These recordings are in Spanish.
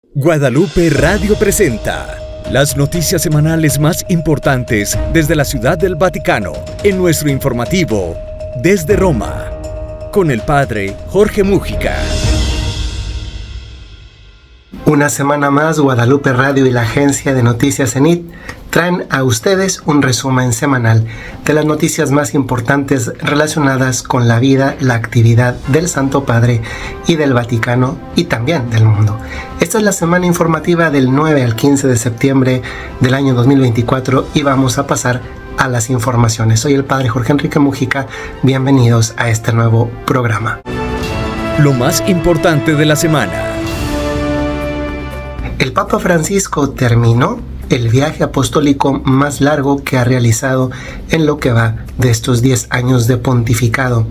Guadalupe Radio presenta las noticias semanales más importantes desde la Ciudad del Vaticano en nuestro informativo Desde Roma, con el Padre Jorge Múgica. Una semana más, Guadalupe Radio y la agencia de noticias CENIT traen a ustedes un resumen semanal de las noticias más importantes relacionadas con la vida, la actividad del Santo Padre y del Vaticano y también del mundo. Esta es la semana informativa del 9 al 15 de septiembre del año 2024 y vamos a pasar a las informaciones. Soy el Padre Jorge Enrique Múgica, bienvenidos a este nuevo programa. Lo más importante de la semana. El Papa Francisco terminó el viaje apostólico más largo que ha realizado en lo que va de estos 10 años de pontificado.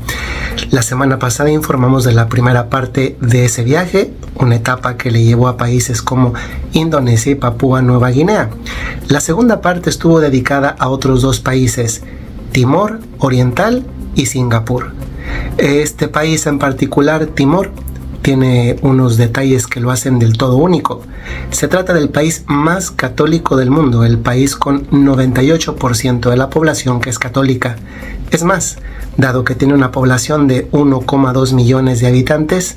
La semana pasada informamos de la primera parte de ese viaje, una etapa que le llevó a países como Indonesia y Papúa Nueva Guinea. La segunda parte estuvo dedicada a otros dos países, Timor Oriental y Singapur. Este país en particular, Timor, tiene unos detalles que lo hacen del todo único. Se trata del país más católico del mundo, el país con 98% de la población que es católica. Es más, dado que tiene una población de 1,2 millones de habitantes,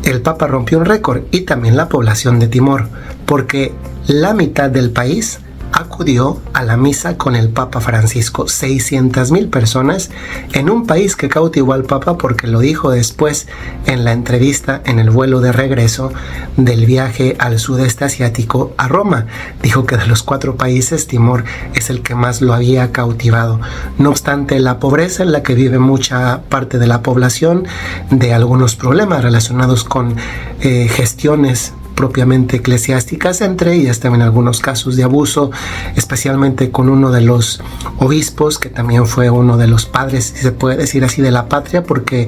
el Papa rompió un récord y también la población de Timor, porque la mitad del país acudió a la misa con el Papa Francisco. 600,000 personas en un país que cautivó al Papa, porque lo dijo después en la entrevista en el vuelo de regreso del viaje al sudeste asiático a Roma. Dijo que de los 4 países, Timor es el que más lo había cautivado. No obstante, la pobreza en la que vive mucha parte de la población, de algunos problemas relacionados con gestiones propiamente eclesiásticas, entre ellas también algunos casos de abuso, especialmente con uno de los obispos, que también fue uno de los padres, si se puede decir así, de la patria, porque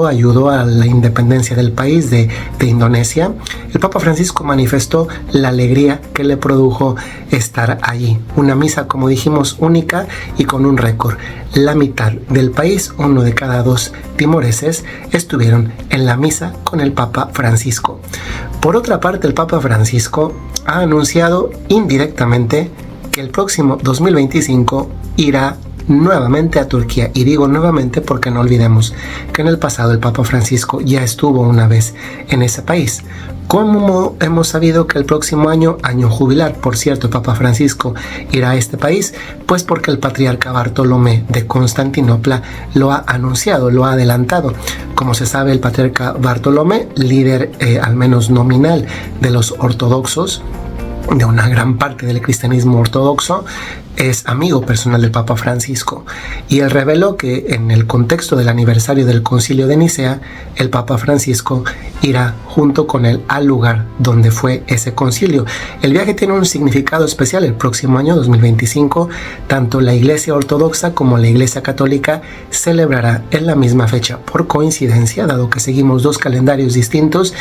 ayudó a la independencia del país de Indonesia. El Papa Francisco manifestó la alegría que le produjo estar allí. Una misa, como dijimos, única y con un récord. La mitad del país, 1 de cada 2 timoreses, estuvieron en la misa con el Papa Francisco. Por otra parte, el Papa Francisco ha anunciado indirectamente que el próximo 2025 irá nuevamente a Turquía. Y digo nuevamente porque no olvidemos que en el pasado el Papa Francisco ya estuvo una vez en ese país. ¿Cómo hemos sabido que el próximo año jubilar, por cierto, el Papa Francisco irá a este país? Pues porque el patriarca Bartolomé de Constantinopla lo ha anunciado, lo ha adelantado. Como se sabe, el patriarca Bartolomé, líder al menos nominal de los ortodoxos, de una gran parte del cristianismo ortodoxo, es amigo personal del Papa Francisco, y él reveló que en el contexto del aniversario del Concilio de Nicea, el Papa Francisco irá junto con él al lugar donde fue ese concilio. El viaje tiene un significado especial. El próximo año 2025, tanto la Iglesia Ortodoxa como la Iglesia Católica celebrará en la misma fecha. Por coincidencia, dado que seguimos 2 calendarios distintos,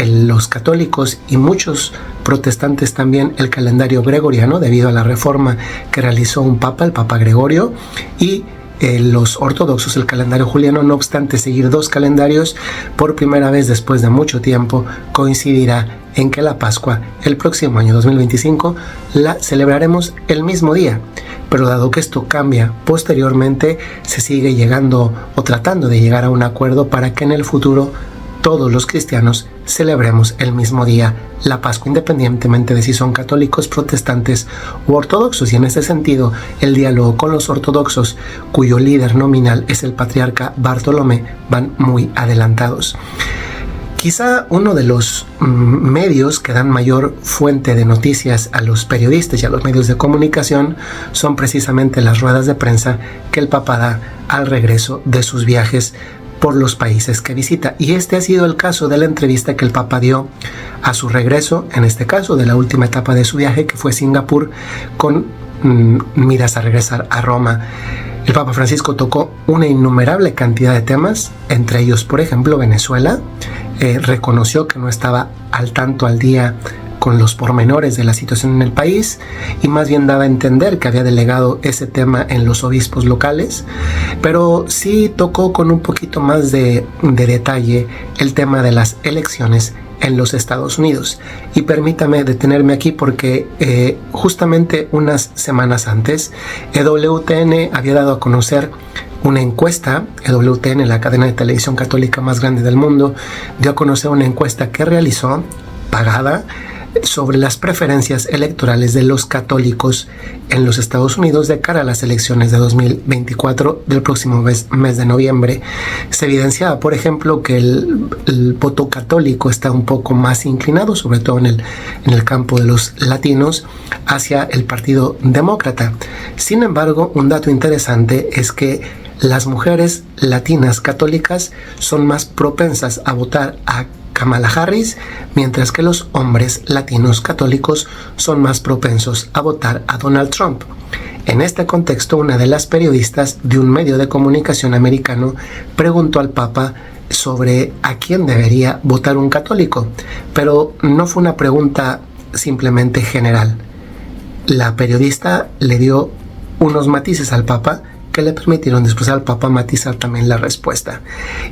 los católicos y muchos protestantes también el calendario gregoriano, debido a la reforma que realizó un papa, el Papa Gregorio, y los ortodoxos el calendario juliano. No obstante seguir 2 calendarios, por primera vez después de mucho tiempo coincidirá en que la Pascua el próximo año 2025 la celebraremos el mismo día. Pero dado que esto cambia posteriormente, se sigue llegando o tratando de llegar a un acuerdo para que en el futuro todos los cristianos celebremos el mismo día la Pascua, independientemente de si son católicos, protestantes u ortodoxos. Y en ese sentido, el diálogo con los ortodoxos, cuyo líder nominal es el patriarca Bartolomé, van muy adelantados. Quizá uno de los medios que dan mayor fuente de noticias a los periodistas y a los medios de comunicación son precisamente las ruedas de prensa que el Papa da al regreso de sus viajes por los países que visita. Y este ha sido el caso de la entrevista que el Papa dio a su regreso, en este caso de la última etapa de su viaje, que fue Singapur, con miras a regresar a Roma. El Papa Francisco tocó una innumerable cantidad de temas, entre ellos, por ejemplo, Venezuela. Reconoció que no estaba al tanto al día con los pormenores de la situación en el país, y más bien daba a entender que había delegado ese tema en los obispos locales, pero sí tocó con un poquito más de detalle el tema de las elecciones en los Estados Unidos. Y permítame detenerme aquí porque justamente unas semanas antes, EWTN había dado a conocer una encuesta. EWTN, la cadena de televisión católica más grande del mundo, dio a conocer una encuesta que realizó, pagada, sobre las preferencias electorales de los católicos en los Estados Unidos de cara a las elecciones de 2024 del próximo mes de noviembre. Se evidenciaba, por ejemplo, que el voto católico está un poco más inclinado, sobre todo en el campo de los latinos, hacia el Partido Demócrata. Sin embargo, un dato interesante es que las mujeres latinas católicas son más propensas a votar a Kamala Harris, mientras que los hombres latinos católicos son más propensos a votar a Donald Trump. En este contexto, una de las periodistas de un medio de comunicación americano preguntó al Papa sobre a quién debería votar un católico, pero no fue una pregunta simplemente general. La periodista le dio unos matices al Papa que le permitieron después al Papa matizar también la respuesta.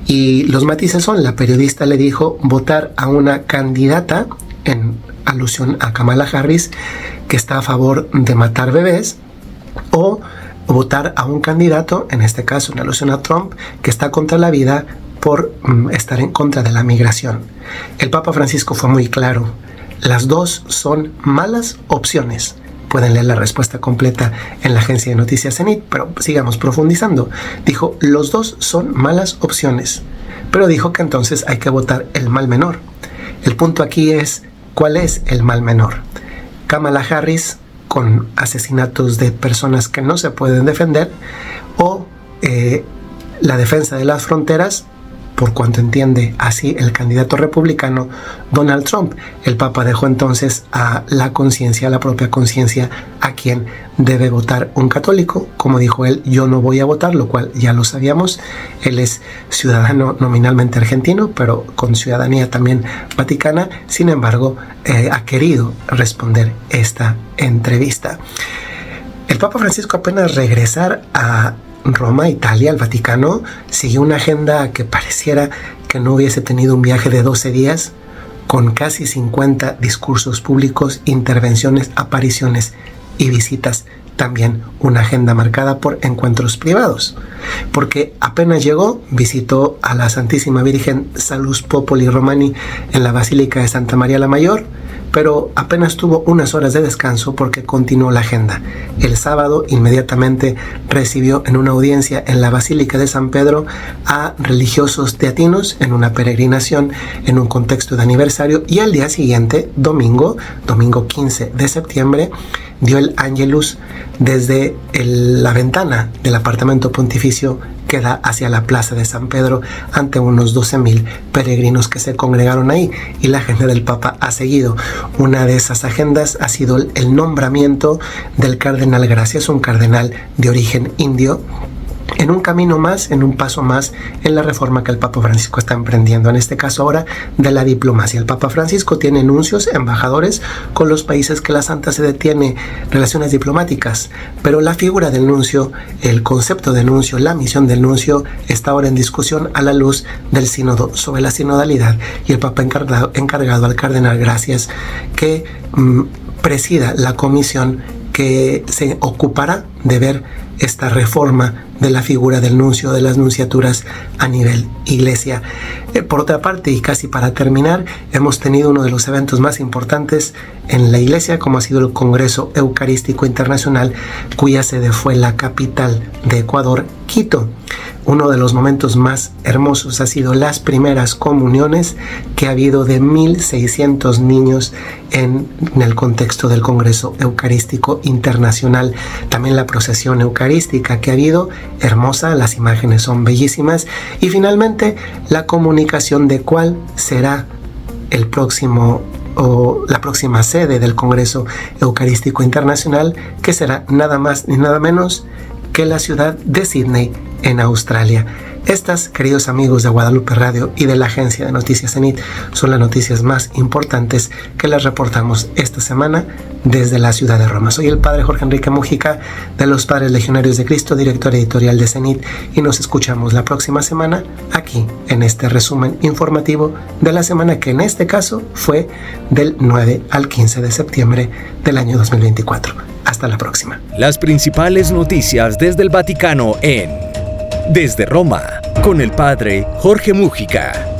Y los matices son: la periodista le dijo votar a una candidata, en alusión a Kamala Harris, que está a favor de matar bebés, o votar a un candidato, en este caso en alusión a Trump, que está contra la vida por estar en contra de la migración. El Papa Francisco fue muy claro: las dos son malas opciones. Pueden leer la respuesta completa en la agencia de noticias CENIT, pero sigamos profundizando. Dijo, los dos son malas opciones, pero dijo que entonces hay que votar el mal menor. El punto aquí es, ¿cuál es el mal menor? Kamala Harris, con asesinatos de personas que no se pueden defender, o la defensa de las fronteras, por cuanto entiende así el candidato republicano Donald Trump. El Papa dejó entonces a la conciencia, a la propia conciencia, a quien debe votar un católico. Como dijo él, yo no voy a votar, lo cual ya lo sabíamos. Él es ciudadano nominalmente argentino, pero con ciudadanía también vaticana. Sin embargo, ha querido responder esta entrevista. El Papa Francisco, apenas regresar a Roma, Italia, al Vaticano, siguió una agenda que pareciera que no hubiese tenido un viaje de 12 días, con casi 50 discursos públicos, intervenciones, apariciones y visitas. También una agenda marcada por encuentros privados, porque apenas llegó, visitó a la Santísima Virgen Salus Populi Romani en la Basílica de Santa María la Mayor, pero apenas tuvo unas horas de descanso porque continuó la agenda. El sábado inmediatamente recibió en una audiencia en la Basílica de San Pedro a religiosos teatinos en una peregrinación en un contexto de aniversario, y al día siguiente, domingo 15 de septiembre, dio el Ángelus desde la ventana del apartamento pontificio que da hacia la plaza de San Pedro ante unos 12,000 peregrinos que se congregaron ahí, y la agenda del Papa ha seguido. Una de esas agendas ha sido el nombramiento del cardenal Gracias, un cardenal de origen indio, en un camino más, en un paso más en la reforma que el Papa Francisco está emprendiendo, en este caso ahora de la diplomacia. El Papa Francisco tiene nuncios, embajadores con los países que la Santa Sede tiene relaciones diplomáticas, pero la figura del nuncio, el concepto de nuncio, la misión del nuncio está ahora en discusión a la luz del sínodo sobre la sinodalidad, y el Papa encargado al cardenal Gracias que presida la comisión que se ocupará de ver esta reforma de la figura del nuncio, de las nunciaturas a nivel iglesia. Por otra parte, y casi para terminar, hemos tenido uno de los eventos más importantes en la iglesia, como ha sido el Congreso Eucarístico Internacional, cuya sede fue la capital de Ecuador, Quito. Uno de los momentos más hermosos ha sido las primeras comuniones que ha habido de 1,600 niños en el contexto del Congreso Eucarístico Internacional. También la procesión eucarística que ha habido, hermosa, las imágenes son bellísimas. Y finalmente la comunicación de cuál será el próximo o la próxima sede del Congreso Eucarístico Internacional, que será nada más ni nada menos que la ciudad de Sydney, en Australia. Estas, queridos amigos de Guadalupe Radio y de la agencia de noticias CENIT, son las noticias más importantes que les reportamos esta semana desde la ciudad de Roma. Soy el padre Jorge Enrique Mújica de los Padres Legionarios de Cristo, director editorial de CENIT, y nos escuchamos la próxima semana aquí en este resumen informativo de la semana que en este caso fue del 9 al 15 de septiembre del año 2024. Hasta la próxima. Las principales noticias desde el Vaticano en Desde Roma, con el padre Jorge Mújica.